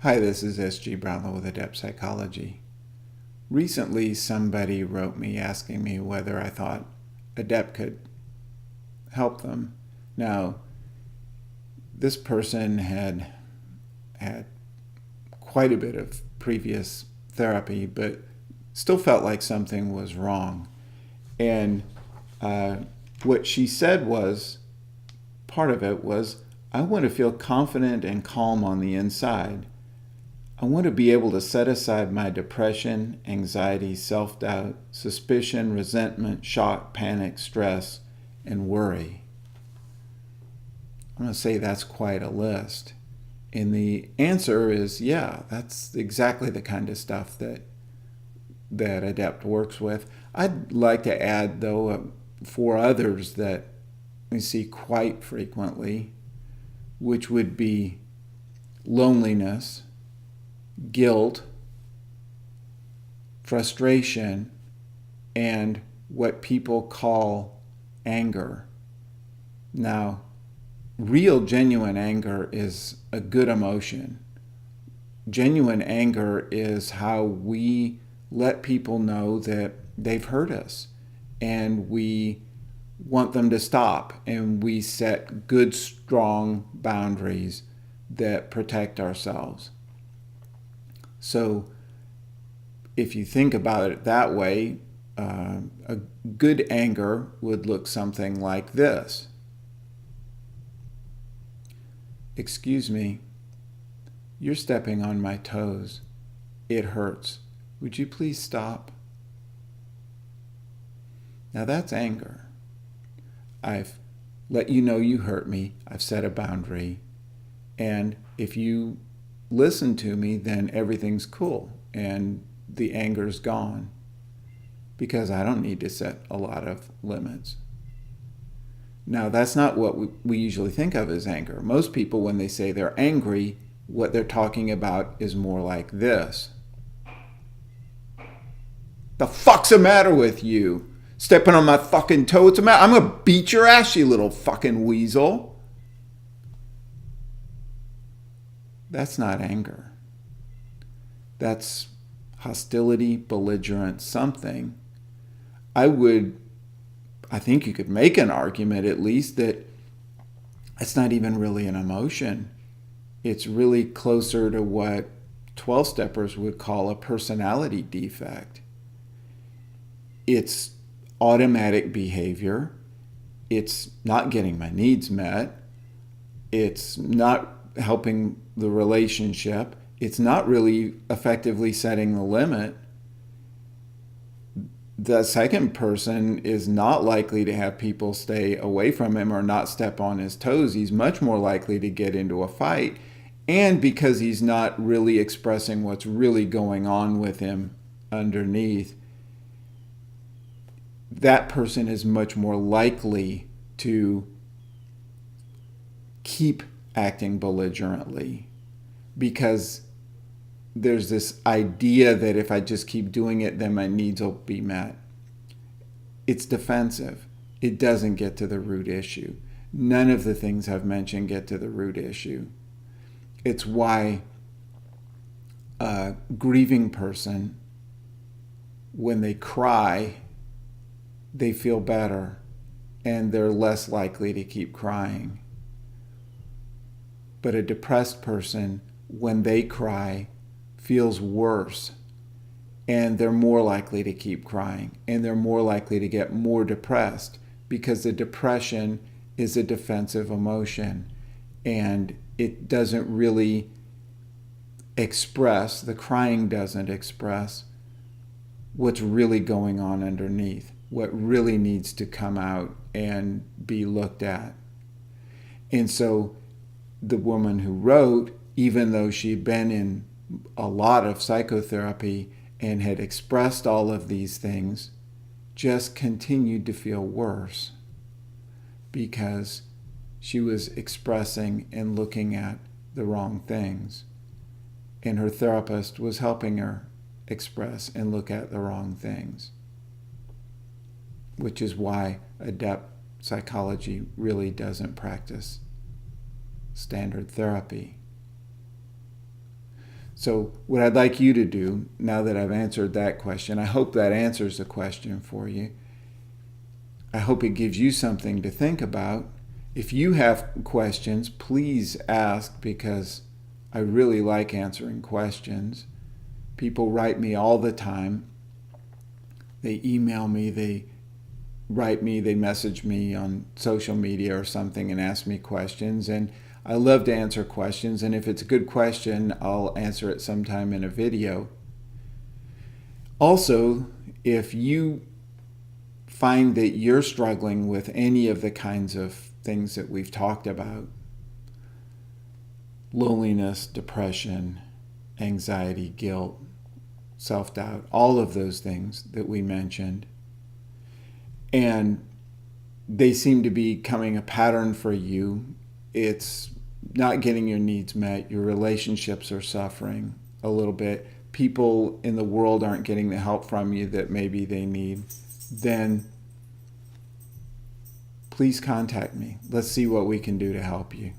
Hi, this is S.G. Brownlow with Adept Psychology. Recently, somebody wrote me asking me whether I thought Adept could help them. Now, this person had had quite a bit of previous therapy, but still felt like something was wrong. And what she said was, part of it was, I want to feel confident and calm on the inside. I want to be able to set aside my depression, anxiety, self-doubt, suspicion, resentment, shock, panic, stress, and worry. I'm going to say that's quite a list. And the answer is, yeah, that's exactly the kind of stuff that Adept works with. I'd like to add, though, four others that we see quite frequently, which would be loneliness, guilt, frustration, and what people call anger. Now, real, genuine anger is a good emotion. Genuine anger is how we let people know that they've hurt us and we want them to stop, and we set good, strong boundaries that protect ourselves. So if you think about it that way, a good anger would look something like this. Excuse me, you're stepping on my toes. It hurts. Would you please stop? Now that's anger. I've let you know you hurt me. I've set a boundary. And if you listen to me, then everything's cool and the anger's gone, because I don't need to set a lot of limits. Now, that's not what we usually think of as anger. Most people, when they say they're angry, what they're talking about is more like this. The fuck's the matter with you? Stepping on my fucking toe? What's the matter? I'm gonna beat your ass, you little fucking weasel. That's not anger. That's hostility, belligerent, something. I think you could make an argument at least that it's not even really an emotion. It's really closer to what 12-steppers would call a personality defect. It's automatic behavior. It's not getting my needs met. It's not helping the relationship. It's not really effectively setting the limit. The second person is not likely to have people stay away from him or not step on his toes. He's much more likely to get into a fight. And because he's not really expressing what's really going on with him underneath, that person is much more likely to keep acting belligerently, because there's this idea that if I just keep doing it, then my needs will be met. It's defensive. It doesn't get to the root issue. None of the things I've mentioned get to the root issue. It's why a grieving person, when they cry, they feel better and they're less likely to keep crying. But a depressed person, when they cry, feels worse, and they're more likely to keep crying, and they're more likely to get more depressed, because the depression is a defensive emotion and it doesn't really express, the crying doesn't express what's really going on underneath, what really needs to come out and be looked at. And so the woman who wrote, even though she'd been in a lot of psychotherapy and had expressed all of these things, just continued to feel worse because she was expressing and looking at the wrong things. And her therapist was helping her express and look at the wrong things, which is why Adept Psychology really doesn't practice standard therapy. So what I'd like you to do, now that I've answered that question, I hope that answers the question for you. I hope it gives you something to think about. If you have questions, please ask, because I really like answering questions. People write me all the time. They email me, they write me, they message me on social media or something and ask me questions. And I love to answer questions. And if it's a good question, I'll answer it sometime in a video. Also, if you find that you're struggling with any of the kinds of things that we've talked about, loneliness, depression, anxiety, guilt, self-doubt, all of those things that we mentioned, and they seem to be becoming a pattern for you, it's not getting your needs met, your relationships are suffering a little bit, people in the world aren't getting the help from you that maybe they need, then please contact me. Let's see what we can do to help you.